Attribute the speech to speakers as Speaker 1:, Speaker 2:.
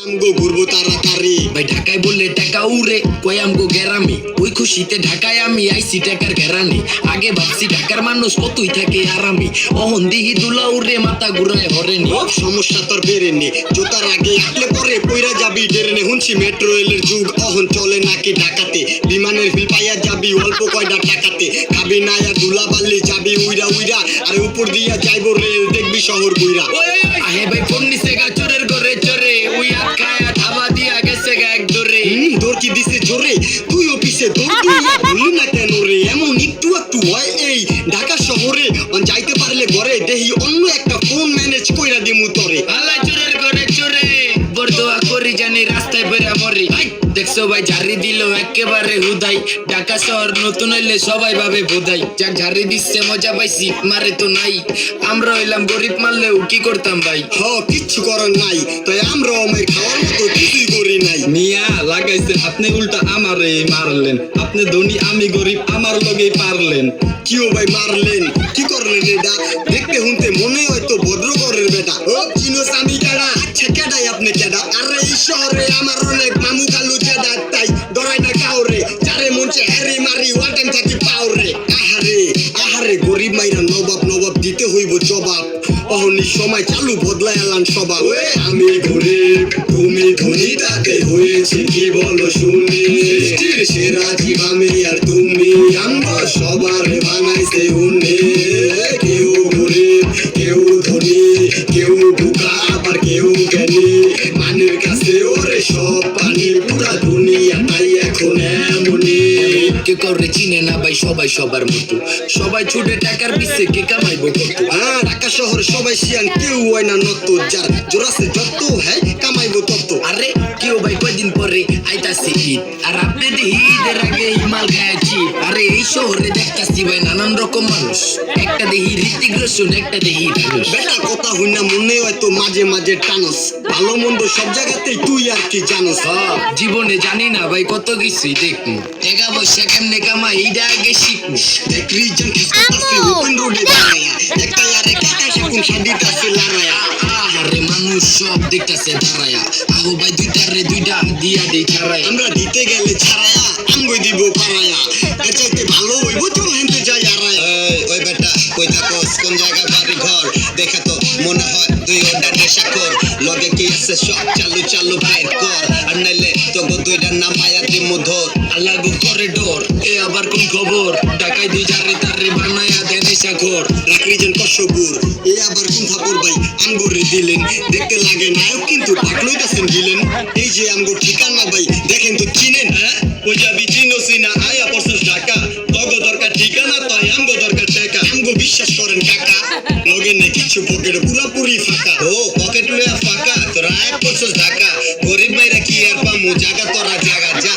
Speaker 1: আমগো ঘুরবো তাড়াতাড়ি
Speaker 2: ভাই ঢাকায় বললে টাকা উড়ে কই আমগো গেরামি ওই খুশিতে ঢাকায় আমি আইসি টাকার ঘেরানি আগে ভাবছি ঢাকার মানুষ কতই থাকে আরামি অহন দিহি দুলা উড়ে মাথা ঘুরায় হরেনি
Speaker 1: সমস্যা তোর বেরেনি জোতার আগে আটলে পরে পইরা যাবি ডেরেনে হুনছি মেট্রো রেলের যুগ অহন চলে নাকি ঢাকাতে বিমানের ফিল পাইয়া যাবি অল্প কয়টা টাকাতে খাবি না আর দুলা বাল্লি যাবি উইরা উইরা আর উপর দিয়া যাইবো রেল দেখবি শহর বুইরা
Speaker 2: আহে ভাই ফোন নিছে গা চোরের ঘরে চোরে উই আর খায়া থাবা দিয়া গেছে গা এক দরে
Speaker 1: দৌড় কি দিছে জোরে তুই অফিসে দৌড় দিয়া বললি না কেন রে এমন একটু একটু হয় এই ঢাকা শহরে যাইতে পারলে ঘরে দেহি অন্য একটা ফোন ম্যানেজ কইরা দিমু তোরে
Speaker 2: আল্লাহ চোরের ঘরে চোরে বরদোয়া করি জানি রাস্তায় বেরা মরি দেখছো ভাই ঝাড়ি দিল একেবারে হুদাই ঢাকা শহর নতুন হইলে সবাই ভাবে বোধাই যাক ঝাড়ি দিচ্ছে মজা পাইছি মারে তো নাই আমরা হইলাম গরিব মারলেও কি করতাম ভাই
Speaker 1: কিচ্ছু করার নাই তাই আমরা আমার খাওয়ার মতো কিছুই করি নাই
Speaker 3: মিয়া লাগাইছে আপনি উল্টা আমারে মারলেন আপনি ধনী আমি গরিব আমার লগেই পারলেন
Speaker 1: কিও ভাই মারলেন কি করলেন এটা দেখতে শুনতে মনে হয়তো ভদ্র ঘরের বেটা ও চিনোস আমি কেডা আচ্ছা কেডাই আপনি কেডা আরে এই শহরে আমার অনেক মামু কালু চেডা তাই ডরাই না কাউরে যারে মনছে হ্যারি মারি ওয়াল টাইম থাকি পাউরে আহারে আহারে গরিব মাইরা নবাব নবাব দিতে হইব জবাব অহনি সময় চালু বদলায় আলান স্বভাব আমি গরিব তুমি ধনী তাকে হয়েছে কি বলো শুনি সৃষ্টির সেরা জীব আমি আর তুমি আমরা সবার বানাইছে উনি কেউ গরিব কেউ ধনী কেউ বোকা আবার কেউ জ্ঞানী মানের কাছে ওরে সব পানি পুরা দুনিয়া তাই এখন এমনই
Speaker 2: কে করে চিনে না ভাই সবাই সবার মতো সবাই ছুটে টাকার পিছে কে কামাইবো কত
Speaker 1: ঢাকা শহরে সবাই শিয়ান কেউ হয় না নত যার জোরাসে যত হ্যাঁ কামাইবো তত
Speaker 2: আরে কেউ ভাই কয়দিন পরে আইতাছে ঈদ আর আপনি ঈদের আগে হিমাল গায়াছি আরে এই শহরে দেখতাছি ভাই নানান রকম মানুষ একটা দেহি ঋতিক রোশন একটা দেহি ধানুষ
Speaker 1: বেটা কথা হই না মনে হয়তো মাঝে মাঝে টানস ভালো মন্দ সব জায়গাতেই তুই আর কি জানোস
Speaker 2: জীবনে জানি না ভাই কত কিছুই দেখমু টাকা পয়সা কেমনে কামাই এইটা আগে শিখমু
Speaker 1: এক রিজন কিসকাতাছে ওপেন রোডে দাঁড়ায়া একটা আরে কাকা কোন শাদিতাছে লড়ায়া
Speaker 2: আরে মানুষ সব দেখতাছে দাঁড়ায়া আহো ভাই দুইটা দিয়া দেই ছাড়াই
Speaker 1: আমরা দিতে গেলে ছাড়ায়া আমগই দিব পারায়া এটাতে ভালো হইব তো হেনতে যাই আরায়া
Speaker 4: ওই বেটা কই থাকোস কোন জায়গা বাড়ি ঘর দেখা তো মনে হয় তুই ওটা নেশা কর লগে কি আছে সব চালু চালু বাইর কর আর নাইলে তোকে দুইটার নাম মায়া দিমু ধর
Speaker 2: আল্লাহ গো করিডোর এ আবার কোন খবর ঢাকায় দুই জারে তারে বানায়া দেয় নেশা ঘর
Speaker 1: রাকরিজন কসবুর এ আবার কোন থাপর ভাই আমগরে দিলেন দেখতে লাগে নায়ক কিন্তু পাগলই কাছেন দিলেন এই যে আমগো ঠিকানা ভাই দেখেন তো চিনেন
Speaker 3: ওই যাবি চিনো সিনা আয়া পড়ছস ঢাকা তগো দরকার ঠিকানা তাই আমগো দরকার টাকা
Speaker 1: আমগো বিশ্বাস করেন কাকা লগে না কিছু পকেটে পুরাপুরি ফাঁকা
Speaker 4: ও পকেট লইয়া ফাঁকা তোরা আয় পড়ছস ঢাকা গরিব মাইরা কি আর পামু জায়গা তোরা জায়গা যা